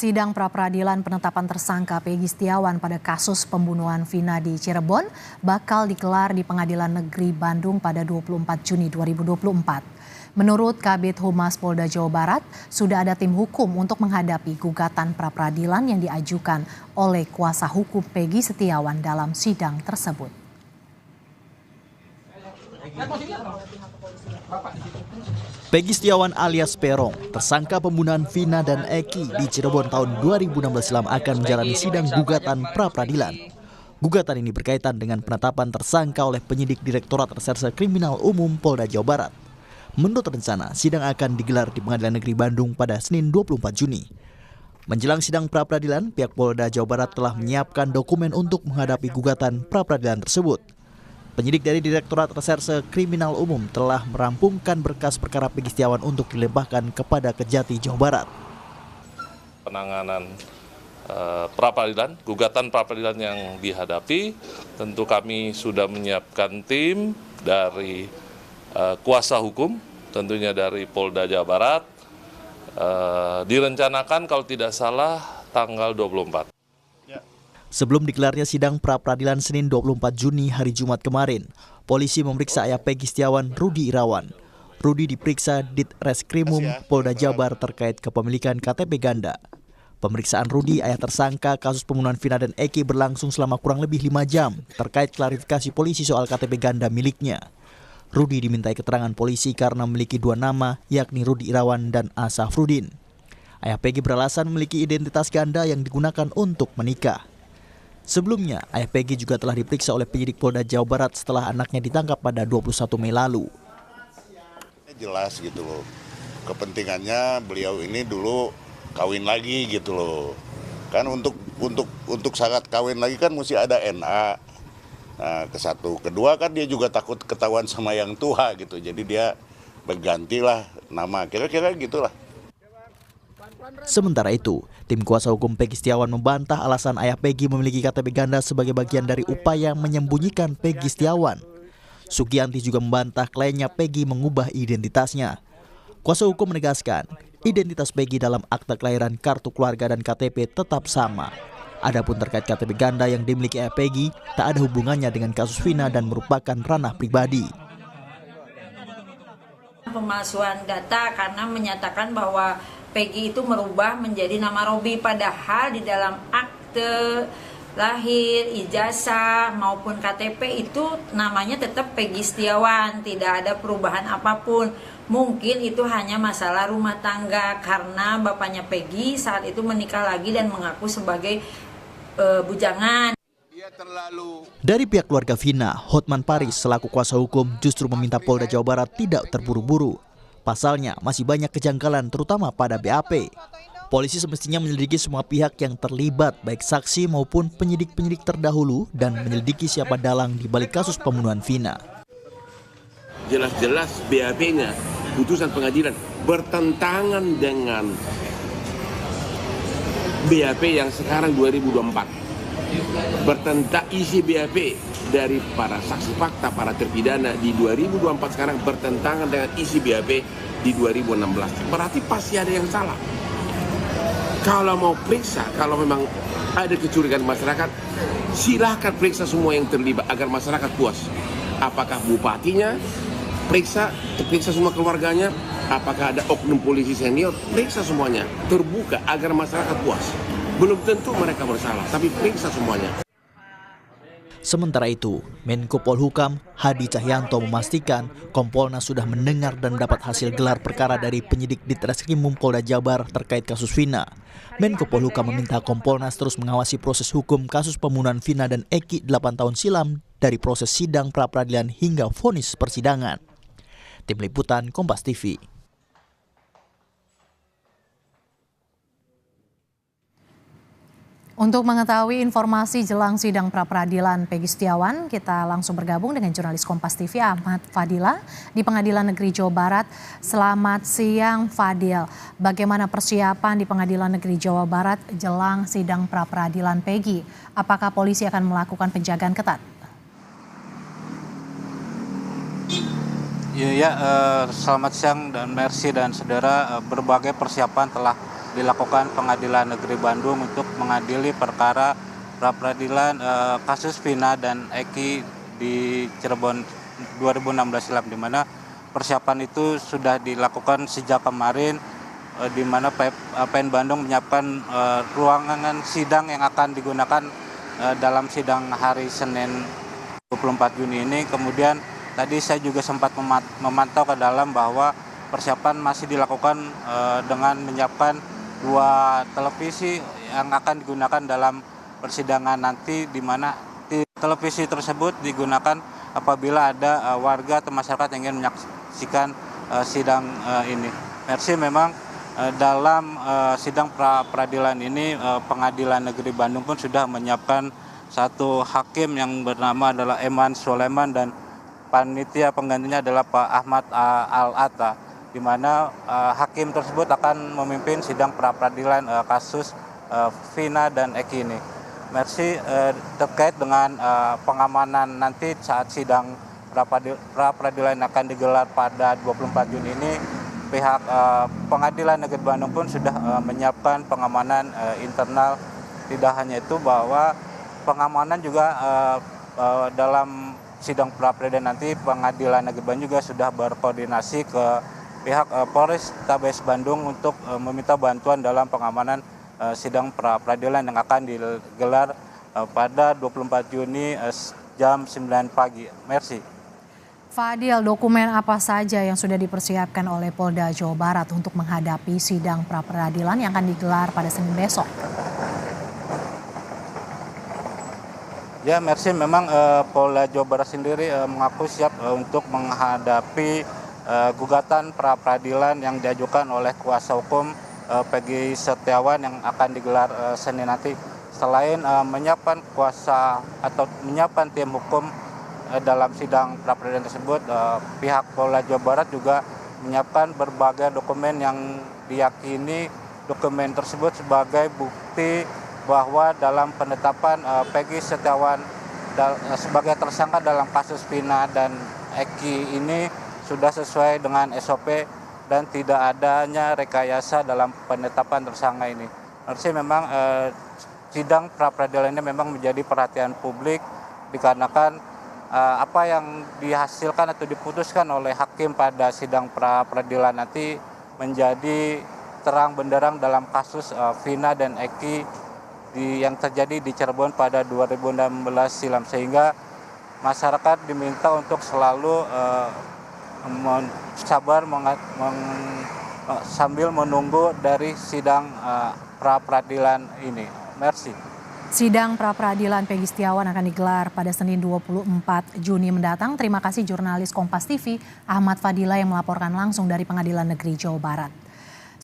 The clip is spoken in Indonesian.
Sidang pra-peradilan penetapan tersangka Peggy Setiawan pada kasus pembunuhan Vina di Cirebon bakal digelar di Pengadilan Negeri Bandung pada 24 Juni 2024. Menurut Kabid Humas Polda Jawa Barat, sudah ada tim hukum untuk menghadapi gugatan pra-peradilan yang diajukan oleh kuasa hukum Peggy Setiawan dalam sidang tersebut. Peggy Setiawan alias Peron, tersangka pembunuhan Vina dan Eki di Cirebon tahun 2016 silam akan menjalani sidang gugatan pra-peradilan. Gugatan ini berkaitan dengan penetapan tersangka oleh penyidik Direktorat Reserse Kriminal Umum Polda Jawa Barat. Menurut rencana, sidang akan digelar di Pengadilan Negeri Bandung pada Senin 24 Juni. Menjelang sidang pra-peradilan, pihak Polda Jawa Barat telah menyiapkan dokumen untuk menghadapi gugatan pra-peradilan tersebut. Penyidik dari Direktorat Reserse Kriminal Umum telah merampungkan berkas perkara Peggy Setiawan untuk dilimpahkan kepada Kejati Jawa Barat. Penanganan pra-peradilan, gugatan pra-peradilan yang dihadapi, tentu kami sudah menyiapkan tim dari kuasa hukum, tentunya dari Polda Jawa Barat, direncanakan kalau tidak salah tanggal 24. Sebelum digelarnya sidang pra-peradilan Senin 24 Juni hari Jumat kemarin, polisi memeriksa ayah Peggy Setiawan, Rudi Irawan. Rudi diperiksa Ditreskrimum Polda Jabar terkait kepemilikan KTP ganda. Pemeriksaan Rudi, ayah tersangka kasus pembunuhan Vina dan Eki, berlangsung selama kurang lebih 5 jam terkait klarifikasi polisi soal KTP ganda miliknya. Rudi dimintai keterangan polisi karena memiliki 2 nama, yakni Rudi Irawan dan Asafruddin. Ayah Peggy beralasan memiliki identitas ganda yang digunakan untuk menikah. Sebelumnya, ayah Peggy juga telah diperiksa oleh penyidik Polda Jawa Barat setelah anaknya ditangkap pada 21 Mei lalu. Jelas gitu loh, kepentingannya beliau ini dulu kawin lagi gitu loh. Kan untuk syarat kawin lagi kan mesti ada NA. Nah, ke satu, kedua kan dia juga takut ketahuan sama yang tua gitu. Jadi dia bergantilah nama, kira-kira gitulah. Sementara itu, tim kuasa hukum Peggy Setiawan membantah alasan ayah Peggy memiliki KTP ganda sebagai bagian dari upaya menyembunyikan Peggy Setiawan. Sugianti juga membantah kliennya Peggy mengubah identitasnya. Kuasa hukum menegaskan, identitas Peggy dalam akta kelahiran, kartu keluarga, dan KTP tetap sama. Adapun terkait KTP ganda yang dimiliki ayah Peggy, tak ada hubungannya dengan kasus Vina dan merupakan ranah pribadi. Pemalsuan data karena menyatakan bahwa Peggy itu merubah menjadi nama Robi, padahal di dalam akte lahir, ijazah maupun KTP itu namanya tetap Peggy Setiawan, tidak ada perubahan apapun. Mungkin itu hanya masalah rumah tangga karena bapaknya Peggy saat itu menikah lagi dan mengaku sebagai bujangan. Dari pihak keluarga Vina, Hotman Paris selaku kuasa hukum justru meminta Polda Jawa Barat tidak terburu-buru. Pasalnya masih banyak kejanggalan terutama pada BAP. Polisi semestinya menyelidiki semua pihak yang terlibat, baik saksi maupun penyidik-penyidik terdahulu, dan menyelidiki siapa dalang di balik kasus pembunuhan Vina. Jelas-jelas BAP-nya, putusan pengadilan, bertentangan dengan BAP yang sekarang 2024. Bertentang isi BAP dari para saksi fakta, para terpidana di 2024 sekarang bertentangan dengan isi BAP di 2016. Berarti pasti ada yang salah. Kalau mau periksa, kalau memang ada kecurigaan masyarakat, silahkan periksa semua yang terlibat agar masyarakat puas. Apakah bupatinya, periksa semua keluarganya, apakah ada oknum polisi senior, periksa semuanya, terbuka agar masyarakat puas. Belum tentu mereka bersalah, tapi periksa semuanya. Sementara itu, Menko Polhukam Hadi Cahyanto memastikan Kompolnas sudah mendengar dan mendapat hasil gelar perkara dari penyidik Ditreskrimum Polda Jabar terkait kasus Vina. Menko Polhukam meminta Kompolnas terus mengawasi proses hukum kasus pembunuhan Vina dan Eki 8 tahun silam dari proses sidang pra-peradilan hingga vonis persidangan. Tim Liputan Kompas TV. Untuk mengetahui informasi jelang sidang pra-peradilan Peggy Setiawan, kita langsung bergabung dengan jurnalis Kompas TV Ahmad Fadila di Pengadilan Negeri Jawa Barat. Selamat siang Fadil, bagaimana persiapan di Pengadilan Negeri Jawa Barat jelang sidang pra-peradilan Peggy? Apakah polisi akan melakukan penjagaan ketat? Selamat siang dan Mercy dan saudara, berbagai persiapan telah dilakukan Pengadilan Negeri Bandung untuk mengadili perkara pra-peradilan kasus Vina dan Eki di Cirebon 2016 silam, di mana persiapan itu sudah dilakukan sejak kemarin, di mana PN Bandung menyiapkan ruangan sidang yang akan digunakan dalam sidang hari Senin 24 Juni ini. Kemudian tadi saya juga sempat memantau ke dalam bahwa persiapan masih dilakukan dengan menyiapkan 2 televisi yang akan digunakan dalam persidangan nanti, di mana televisi tersebut digunakan apabila ada warga atau masyarakat yang ingin menyaksikan sidang ini. Mersi, memang dalam sidang pra-peradilan ini Pengadilan Negeri Bandung pun sudah menyiapkan satu hakim yang bernama adalah Eman Sulaiman, dan panitia penggantinya adalah Pak Ahmad Al-Atta, di mana hakim tersebut akan memimpin sidang pra-peradilan kasus Vina dan Eki ini. Mersi, terkait dengan pengamanan nanti saat sidang pra-peradilan akan digelar pada 24 Juni ini, pihak Pengadilan Negeri Bandung pun sudah menyiapkan pengamanan internal. Tidak hanya itu, bahwa pengamanan juga dalam sidang pra-peradilan nanti Pengadilan Negeri Bandung juga sudah berkoordinasi ke pihak Polrestabes Bandung untuk meminta bantuan dalam pengamanan sidang pra-peradilan yang akan digelar pada 24 Juni jam 9 pagi. Mersi. Fadil, dokumen apa saja yang sudah dipersiapkan oleh Polda Jawa Barat untuk menghadapi sidang pra-peradilan yang akan digelar pada Senin besok? Ya, Mersi, memang Polda Jawa Barat sendiri mengaku siap untuk menghadapi gugatan pra-peradilan yang diajukan oleh kuasa hukum Peggy Setiawan yang akan digelar Senin nanti. Selain menyiapkan kuasa atau menyiapkan tim hukum dalam sidang pra-peradilan tersebut, pihak Polda Jawa Barat juga menyiapkan berbagai dokumen yang diyakini dokumen tersebut sebagai bukti bahwa dalam penetapan Peggy Setiawan sebagai tersangka dalam kasus Vina dan Eki ini sudah sesuai dengan SOP dan tidak adanya rekayasa dalam penetapan tersangka ini. Harusnya memang sidang pra-peradilan ini memang menjadi perhatian publik dikarenakan apa yang dihasilkan atau diputuskan oleh hakim pada sidang pra-peradilan nanti menjadi terang benderang dalam kasus Vina dan Eki yang terjadi di Cirebon pada 2016 silam, sehingga masyarakat diminta untuk selalu sabar sambil menunggu dari sidang pra-peradilan ini. Mersi. Sidang pra-peradilan Peggy Setiawan akan digelar pada Senin 24 Juni mendatang. Terima kasih jurnalis Kompas TV Ahmad Fadila yang melaporkan langsung dari Pengadilan Negeri Jawa Barat.